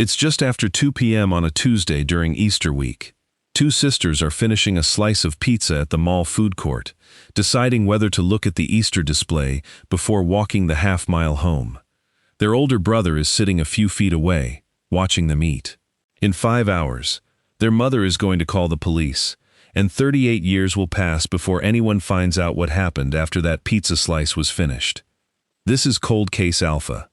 It's just after 2 p.m. on a Tuesday during Easter week. Two sisters are finishing a slice of pizza at the mall food court, deciding whether to look at the Easter display before walking the half-mile home. Their older brother is sitting a few feet away, watching them eat. In 5 hours, their mother is going to call the police, and 38 years will pass before anyone finds out what happened after that pizza slice was finished. This is Cold Case Alpha.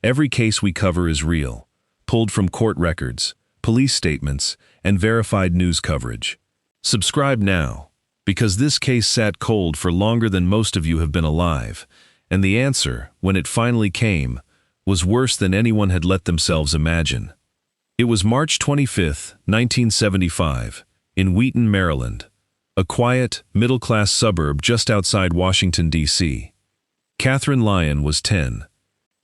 Every case we cover is real, pulled from court records, police statements, and verified news coverage. Subscribe now, because this case sat cold for longer than most of you have been alive, and the answer, when it finally came, was worse than anyone had let themselves imagine. It was March 25, 1975, in Wheaton, Maryland, a quiet, middle-class suburb just outside Washington, D.C. Katherine Lyon was 10.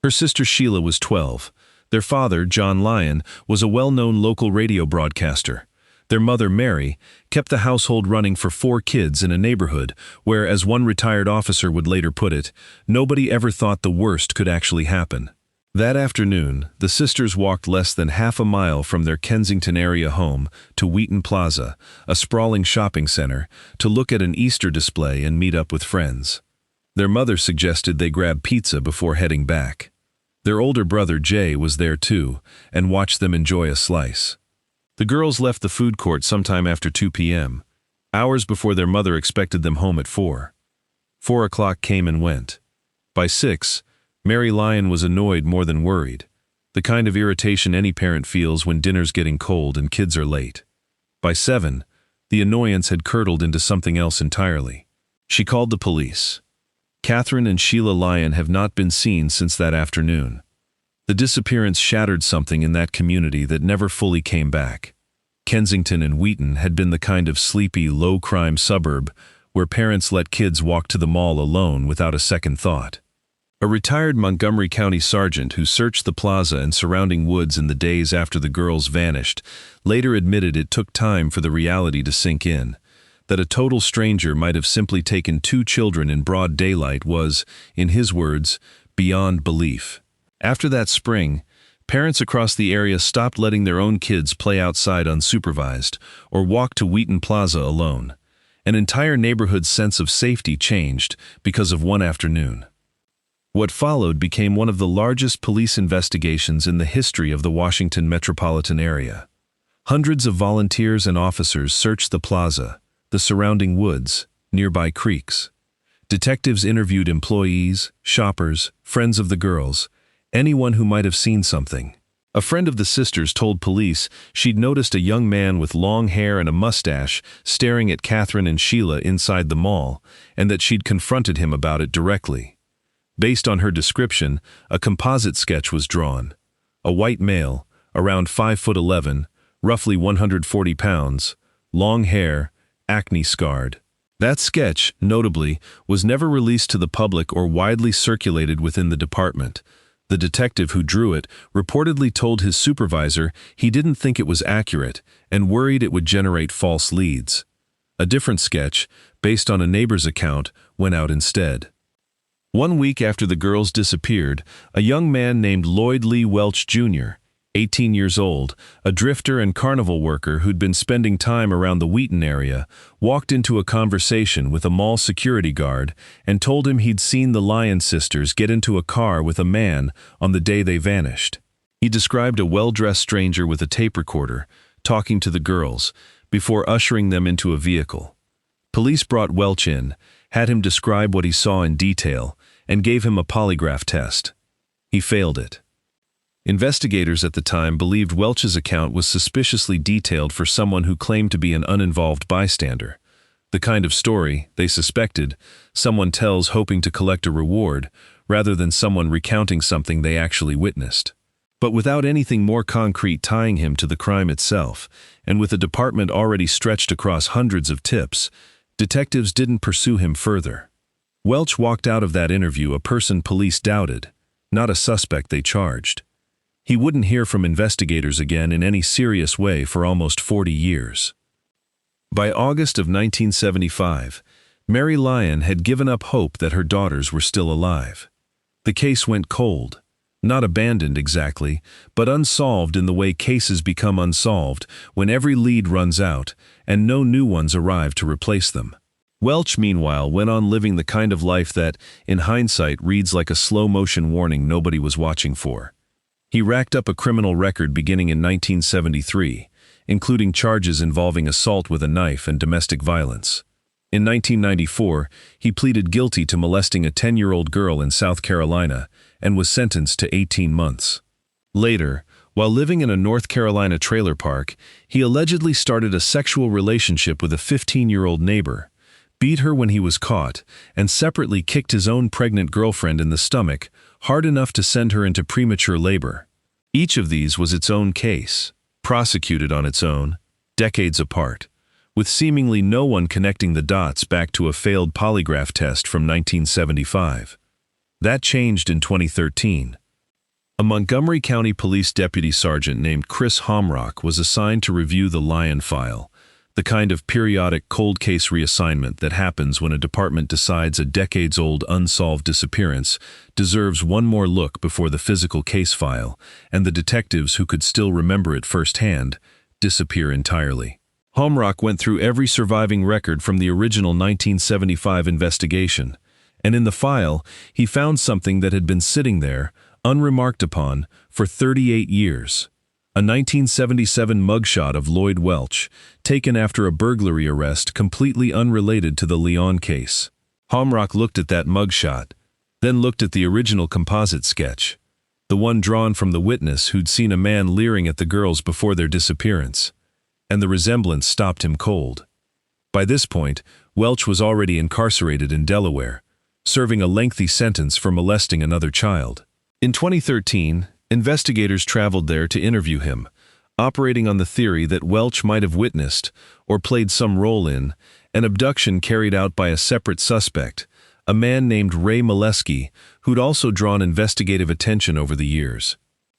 Her sister Sheila was 12. Their father, John Lyon, was a well-known local radio broadcaster. Their mother, Mary, kept the household running for 4 kids in a neighborhood where, as one retired officer would later put it, nobody ever thought the worst could actually happen. That afternoon, the sisters walked less than half a mile from their Kensington area home to Wheaton Plaza, a sprawling shopping center, to look at an Easter display and meet up with friends. Their mother suggested they grab pizza before heading back. Their older brother, Jay, was there too, and watched them enjoy a slice. The girls left the food court sometime after 2 p.m., hours before their mother expected them home at 4. 4 o'clock came and went. By 6, Mary Lyon was annoyed more than worried, the kind of irritation any parent feels when dinner's getting cold and kids are late. By 7, the annoyance had curdled into something else entirely. She called the police. Katherine and Sheila Lyon have not been seen since that afternoon. The disappearance shattered something in that community that never fully came back. Kensington and Wheaton had been the kind of sleepy, low-crime suburb where parents let kids walk to the mall alone without a second thought. A retired Montgomery County sergeant who searched the plaza and surrounding woods in the days after the girls vanished later admitted it took time for the reality to sink in. That a total stranger might have simply taken 2 children in broad daylight was, in his words, beyond belief. After that spring, parents across the area stopped letting their own kids play outside unsupervised or walk to Wheaton Plaza alone. An entire neighborhood's sense of safety changed because of one afternoon. What followed became one of the largest police investigations in the history of the Washington metropolitan area. Hundreds of volunteers and officers searched the plaza, the surrounding woods, nearby creeks. Detectives interviewed employees, shoppers, friends of the girls, anyone who might have seen something. A friend of the sisters told police she'd noticed a young man with long hair and a mustache staring at Katherine and Sheila inside the mall, and that she'd confronted him about it directly. Based on her description, a composite sketch was drawn. A white male, around 5'11", roughly 140 pounds, long hair, acne-scarred. That sketch, notably, was never released to the public or widely circulated within the department. The detective who drew it reportedly told his supervisor he didn't think it was accurate and worried it would generate false leads. A different sketch, based on a neighbor's account, went out instead. 1 week after the girls disappeared, a young man named Lloyd Lee Welch Jr., 18 years old, a drifter and carnival worker who'd been spending time around the Wheaton area, walked into a conversation with a mall security guard and told him he'd seen the Lyon sisters get into a car with a man on the day they vanished. He described a well-dressed stranger with a tape recorder, talking to the girls, before ushering them into a vehicle. Police brought Welch in, had him describe what he saw in detail, and gave him a polygraph test. He failed it. Investigators at the time believed Welch's account was suspiciously detailed for someone who claimed to be an uninvolved bystander. The kind of story, they suspected, someone tells hoping to collect a reward, rather than someone recounting something they actually witnessed. But without anything more concrete tying him to the crime itself, and with the department already stretched across hundreds of tips, detectives didn't pursue him further. Welch walked out of that interview a person police doubted, not a suspect they charged. He wouldn't hear from investigators again in any serious way for almost 40 years. By August of 1975, Mary Lyon had given up hope that her daughters were still alive. The case went cold. Not abandoned exactly, but unsolved in the way cases become unsolved when every lead runs out and no new ones arrive to replace them. Welch, meanwhile, went on living the kind of life that, in hindsight, reads like a slow-motion warning nobody was watching for. He racked up a criminal record beginning in 1973, including charges involving assault with a knife and domestic violence. In 1994, he pleaded guilty to molesting a 10-year-old girl in South Carolina and was sentenced to 18 months. Later, while living in a North Carolina trailer park, he allegedly started a sexual relationship with a 15-year-old neighbor, beat her when he was caught, and separately kicked his own pregnant girlfriend in the stomach, hard enough to send her into premature labor. Each of these was its own case, prosecuted on its own, decades apart, with seemingly no one connecting the dots back to a failed polygraph test from 1975. That changed in 2013. A Montgomery County Police Deputy Sergeant named Chris Homrock was assigned to review the Lyon file, the kind of periodic cold case reassignment that happens when a department decides a decades-old unsolved disappearance deserves one more look before the physical case file, and the detectives who could still remember it firsthand disappear entirely. Homrock went through every surviving record from the original 1975 investigation, and in the file, he found something that had been sitting there, unremarked upon, for 38 years. A 1977 mugshot of Lloyd Welch, taken after a burglary arrest completely unrelated to the Lyon case. Homrock looked at that mugshot, then looked at the original composite sketch, the one drawn from the witness who'd seen a man leering at the girls before their disappearance, and the resemblance stopped him cold. By this point, Welch was already incarcerated in Delaware, serving a lengthy sentence for molesting another child. In 2013, investigators traveled there to interview him, operating on the theory that Welch might have witnessed, or played some role in, an abduction carried out by a separate suspect, a man named Ray Molesky, who'd also drawn investigative attention over the years.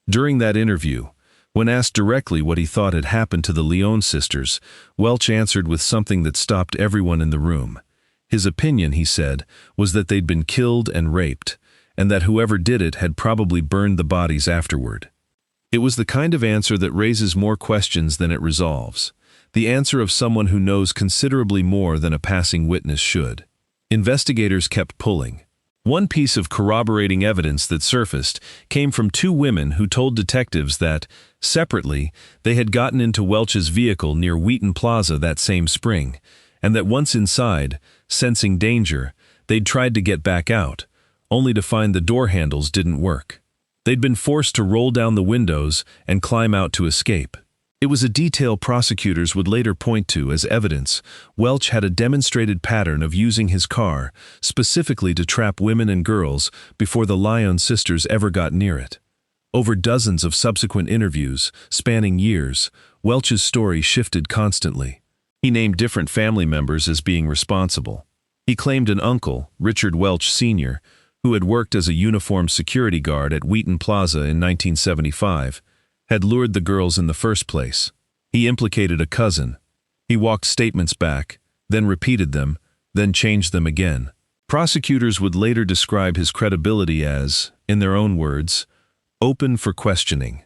During that interview, when asked directly what he thought had happened to the Lyon sisters, Welch answered with something that stopped everyone in the room. His opinion, he said, was that they'd been killed and raped, and that whoever did it had probably burned the bodies afterward. It was the kind of answer that raises more questions than it resolves, the answer of someone who knows considerably more than a passing witness should. Investigators kept pulling. One piece of corroborating evidence that surfaced came from two women who told detectives that, separately, they had gotten into Welch's vehicle near Wheaton Plaza that same spring, and that once inside, sensing danger, they'd tried to get back out, only to find the door handles didn't work. They'd been forced to roll down the windows and climb out to escape. It was a detail prosecutors would later point to as evidence. Welch had a demonstrated pattern of using his car specifically to trap women and girls before the Lyon sisters ever got near it. Over dozens of subsequent interviews, spanning years, Welch's story shifted constantly. He named different family members as being responsible. He claimed an uncle, Richard Welch Sr., who had worked as a uniformed security guard at Wheaton Plaza in 1975, had lured the girls in the first place. He implicated a cousin. He walked statements back, then repeated them, then changed them again. Prosecutors would later describe his credibility as, in their own words, open for questioning.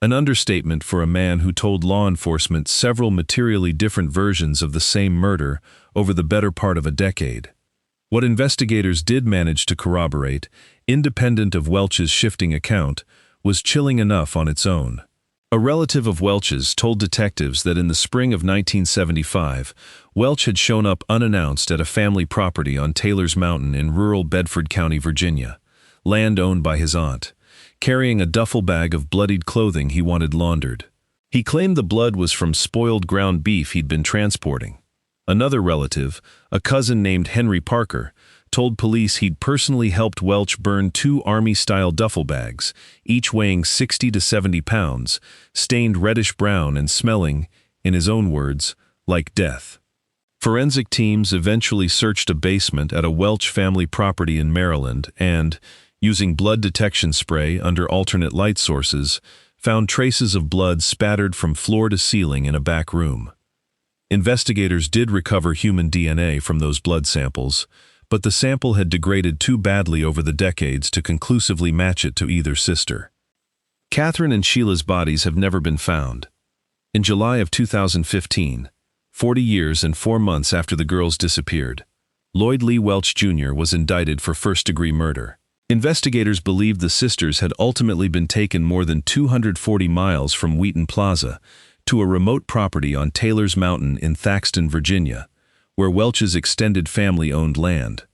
An understatement for a man who told law enforcement several materially different versions of the same murder over the better part of a decade. What investigators did manage to corroborate, independent of Welch's shifting account, was chilling enough on its own. A relative of Welch's told detectives that in the spring of 1975, Welch had shown up unannounced at a family property on Taylor's Mountain in rural Bedford County, Virginia, land owned by his aunt, carrying a duffel bag of bloodied clothing he wanted laundered. He claimed the blood was from spoiled ground beef he'd been transporting. Another relative, a cousin named Henry Parker, told police he'd personally helped Welch burn 2 Army-style duffel bags, each weighing 60 to 70 pounds, stained reddish-brown and smelling, in his own words, like death. Forensic teams eventually searched a basement at a Welch family property in Maryland and, using blood detection spray under alternate light sources, found traces of blood spattered from floor to ceiling in a back room. Investigators did recover human DNA from those blood samples, but the sample had degraded too badly over the decades to conclusively match it to either sister. Katherine and Sheila's bodies have never been found. In July of 2015, 40 years and 4 months after the girls disappeared, Lloyd Lee Welch Jr. was indicted for first-degree murder. Investigators believed the sisters had ultimately been taken more than 240 miles from Wheaton Plaza to a remote property on Taylor's Mountain in Thaxton, Virginia, where Welch's extended family owned land.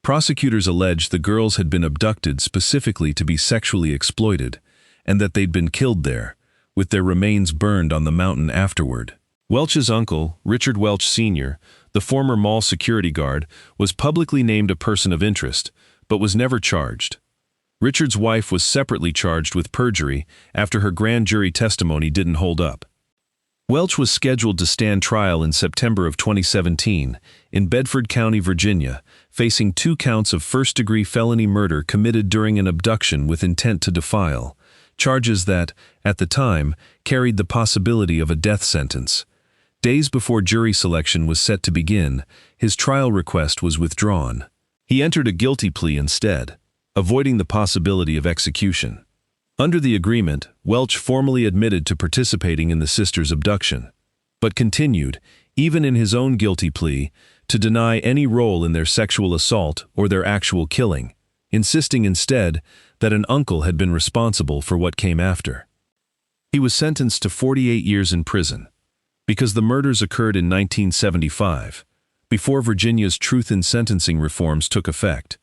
Prosecutors alleged the girls had been abducted specifically to be sexually exploited, and that they'd been killed there, with their remains burned on the mountain afterward. Welch's uncle, Richard Welch Sr., the former mall security guard, was publicly named a person of interest, but was never charged. Richard's wife was separately charged with perjury after her grand jury testimony didn't hold up. Welch was scheduled to stand trial in September of 2017 in Bedford County, Virginia, facing 2 counts of first-degree felony murder committed during an abduction with intent to defile, charges that, at the time, carried the possibility of a death sentence. Days before jury selection was set to begin, his trial request was withdrawn. He entered a guilty plea instead, avoiding the possibility of execution. Under the agreement, Welch formally admitted to participating in the sisters' abduction, but continued, even in his own guilty plea, to deny any role in their sexual assault or their actual killing, insisting instead that an uncle had been responsible for what came after. He was sentenced to 48 years in prison, because the murders occurred in 1975, before Virginia's truth in sentencing reforms took effect.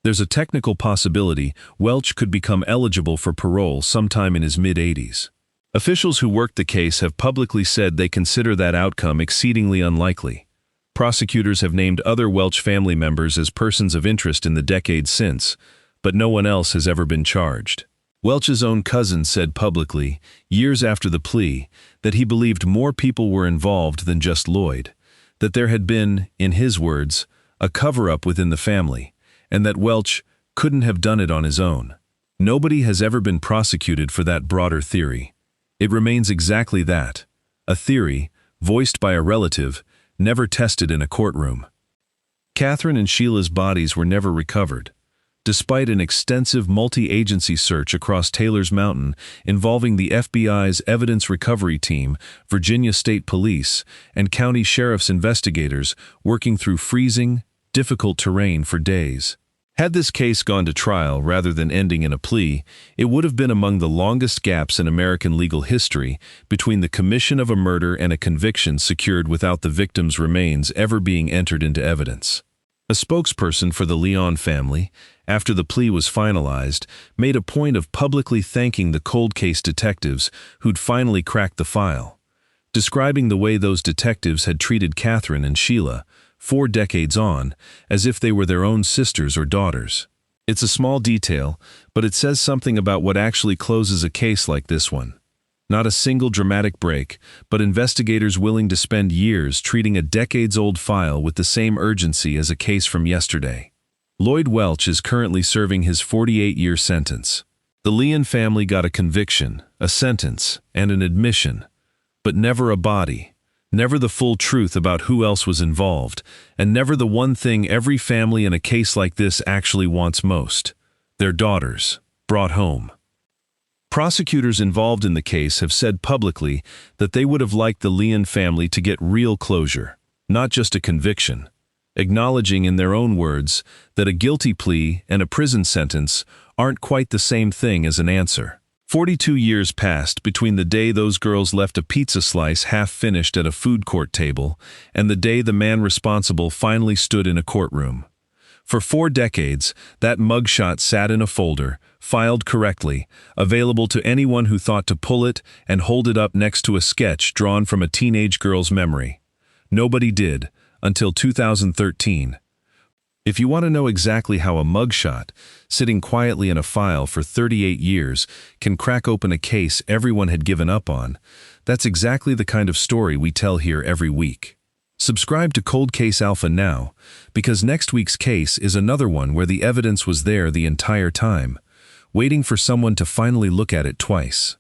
There's a technical possibility Welch could become eligible for parole sometime in his mid-80s. Officials who worked the case have publicly said they consider that outcome exceedingly unlikely. Prosecutors have named other Welch family members as persons of interest in the decades since, but no one else has ever been charged. Welch's own cousin said publicly, years after the plea, that he believed more people were involved than just Lloyd, that there had been, in his words, a cover-up within the family, and that Welch couldn't have done it on his own. Nobody has ever been prosecuted for that broader theory. It remains exactly that, a theory, voiced by a relative, never tested in a courtroom. Katherine and Sheila's bodies were never recovered, despite an extensive multi-agency search across Taylor's Mountain involving the FBI's Evidence Recovery Team, Virginia State Police, and county sheriff's investigators working through freezing, difficult terrain for days. Had this case gone to trial rather than ending in a plea, it would have been among the longest gaps in American legal history between the commission of a murder and a conviction secured without the victim's remains ever being entered into evidence. A spokesperson for the Lyon family, after the plea was finalized, made a point of publicly thanking the cold case detectives who'd finally cracked the file, describing the way those detectives had treated Katherine and Sheila, 4 decades on, as if they were their own sisters or daughters. It's a small detail, but it says something about what actually closes a case like this one. Not a single dramatic break, but investigators willing to spend years treating a decades-old file with the same urgency as a case from yesterday. Lloyd Welch is currently serving his 48-year sentence. The Lyon family got a conviction, a sentence, and an admission, but never a body. Never the full truth about who else was involved, and never the one thing every family in a case like this actually wants most: their daughters, brought home. Prosecutors involved in the case have said publicly that they would have liked the Lyon family to get real closure, not just a conviction, acknowledging in their own words that a guilty plea and a prison sentence aren't quite the same thing as an answer. 42 years passed between the day those girls left a pizza slice half-finished at a food court table and the day the man responsible finally stood in a courtroom. For 4 decades, that mugshot sat in a folder, filed correctly, available to anyone who thought to pull it and hold it up next to a sketch drawn from a teenage girl's memory. Nobody did, until 2013. If you want to know exactly how a mugshot, sitting quietly in a file for 38 years, can crack open a case everyone had given up on, that's exactly the kind of story we tell here every week. Subscribe to Cold Case Alpha now, because next week's case is another one where the evidence was there the entire time, waiting for someone to finally look at it twice.